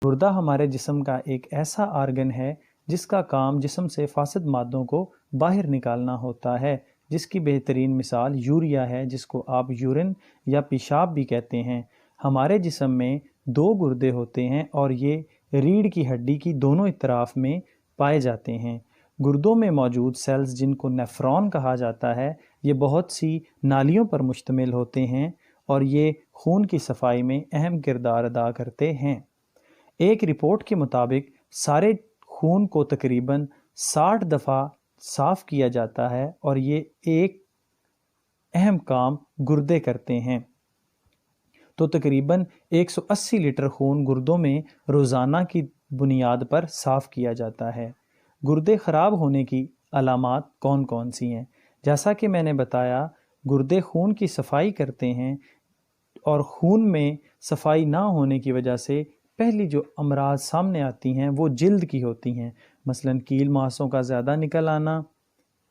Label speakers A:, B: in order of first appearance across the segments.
A: गुर्दा हमारे जिस्म का एक ऐसा आर्गन है जिसका काम जिस्म से फासिद मादों को बाहर निकालना होता है, जिसकी बेहतरीन मिसाल यूरिया है, जिसको आप यूरिन या पेशाब भी कहते हैं। हमारे जिस्म में 2 गुर्दे होते हैं और ये रीढ़ की हड्डी की दोनों इतराफ में पाए जाते हैं। गुर्दों में मौजूद सेल्स, जिनको नेफ्रॉन कहा जाता है, ये बहुत सी नालियों पर मुश्तमिल होते हैं और ये खून की सफाई में अहम किरदार अदा करते हैं। एक रिपोर्ट के मुताबिक सारे खून को तकरीबन 60 दफ़ा साफ़ किया जाता है और ये एक अहम काम गुर्दे करते हैं। तो तकरीबन 180 लीटर खून गुर्दों में रोज़ाना की बुनियाद पर साफ़ किया जाता है। गुर्दे ख़राब होने की अलामात कौन कौन सी हैं? जैसा कि मैंने बताया, गुर्दे खून की सफाई करते हैं और खून में सफाई ना होने की वजह से पहली जो अमराज सामने आती हैं वो जिल्द की होती हैं, मसलन कील मांसों का ज़्यादा निकल आना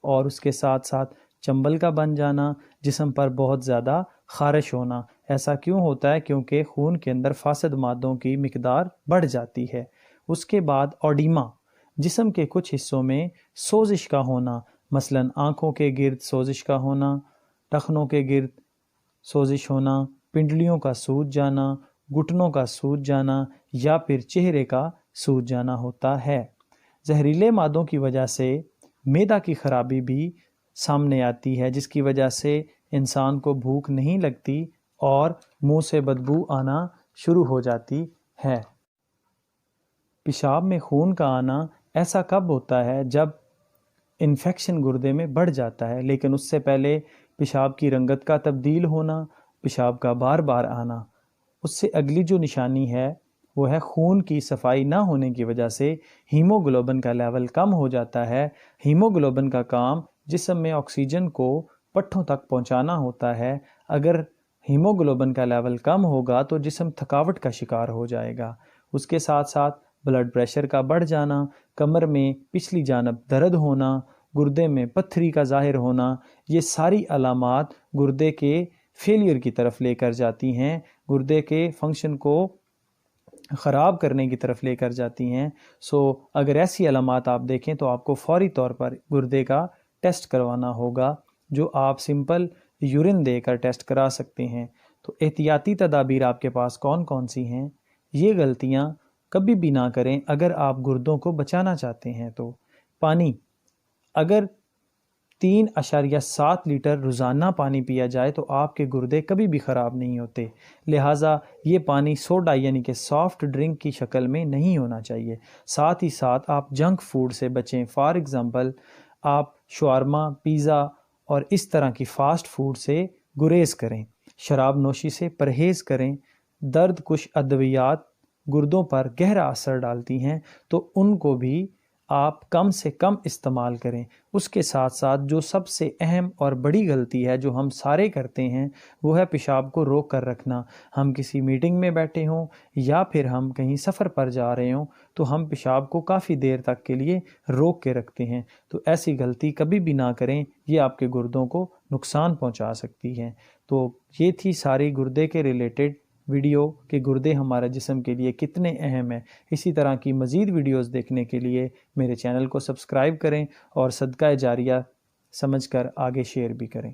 A: और उसके साथ साथ चंबल का बन जाना, जिस्म पर बहुत ज़्यादा ख़ारिश होना। ऐसा क्यों होता है? क्योंकि खून के अंदर फासिद मादों की मिकदार बढ़ जाती है। उसके बाद ओडिमा, जिस्म के कुछ हिस्सों में सोजिश का होना, मसलन आँखों के गिर्द सोजिश का होना, टखनों के गिर्द सोजिश होना, पिंडलियों का सूज जाना, घुटनों का सूज जाना या फिर चेहरे का सूज जाना होता है। जहरीले मादों की वजह से मैदा की खराबी भी सामने आती है, जिसकी वजह से इंसान को भूख नहीं लगती और मुंह से बदबू आना शुरू हो जाती है। पेशाब में खून का आना ऐसा कब होता है? जब इन्फेक्शन गुर्दे में बढ़ जाता है, लेकिन उससे पहले पेशाब की रंगत का तब्दील होना, पेशाब का बार बार आना। उससे अगली जो निशानी है वो है खून की सफाई ना होने की वजह से हीमोग्लोबिन का लेवल कम हो जाता है। हीमोग्लोबिन का काम जिस्म में ऑक्सीजन को पट्ठों तक पहुंचाना होता है। अगर हीमोग्लोबिन का लेवल कम होगा तो जिस्म थकावट का शिकार हो जाएगा। उसके साथ साथ ब्लड प्रेशर का बढ़ जाना, कमर में पिछली जानब दर्द होना, गुर्दे में पत्थरी का ज़ाहिर होना, ये सारी अलामात गुर्दे के फेलियर की तरफ लेकर जाती हैं, गुर्दे के फंक्शन को ख़राब करने की तरफ लेकर जाती हैं। अगर ऐसी अलामात आप देखें तो आपको फौरी तौर पर गुर्दे का टेस्ट करवाना होगा, जो आप सिंपल यूरिन देकर टेस्ट करा सकते हैं। तो एहतियाती तदाबीर आपके पास कौन कौन सी हैं? ये गलतियाँ कभी भी ना करें अगर आप गुर्दों को बचाना चाहते हैं। तो पानी, अगर 3.7 लीटर रोज़ाना पानी पिया जाए तो आपके गुर्दे कभी भी ख़राब नहीं होते। लिहाजा ये पानी सोडा यानी कि सॉफ्ट ड्रिंक की शक्ल में नहीं होना चाहिए। साथ ही साथ आप जंक फूड से बचें। फॉर एग्ज़ाम्पल, आप शवारमा, पिज़्ज़ा और इस तरह की फ़ास्ट फूड से गुरेज़ करें। शराब नोशी से परहेज़ करें। दर्द कुश अद्वियात गुर्दों पर गहरा असर डालती हैं, तो उनको भी आप कम से कम इस्तेमाल करें। उसके साथ साथ जो सबसे अहम और बड़ी गलती है जो हम सारे करते हैं वो है पेशाब को रोक कर रखना। हम किसी मीटिंग में बैठे हों या फिर हम कहीं सफ़र पर जा रहे हों तो हम पेशाब को काफ़ी देर तक के लिए रोक के रखते हैं। तो ऐसी गलती कभी भी ना करें, ये आपके गुर्दों को नुकसान पहुंचा सकती है। तो ये थी सारी गुर्दे के रिलेटेड वीडियो कि गुर्दे हमारे जिस्म के लिए कितने अहम हैं। इसी तरह की मज़ीद वीडियोस देखने के लिए मेरे चैनल को सब्सक्राइब करें और सदका जारिया समझकर आगे शेयर भी करें।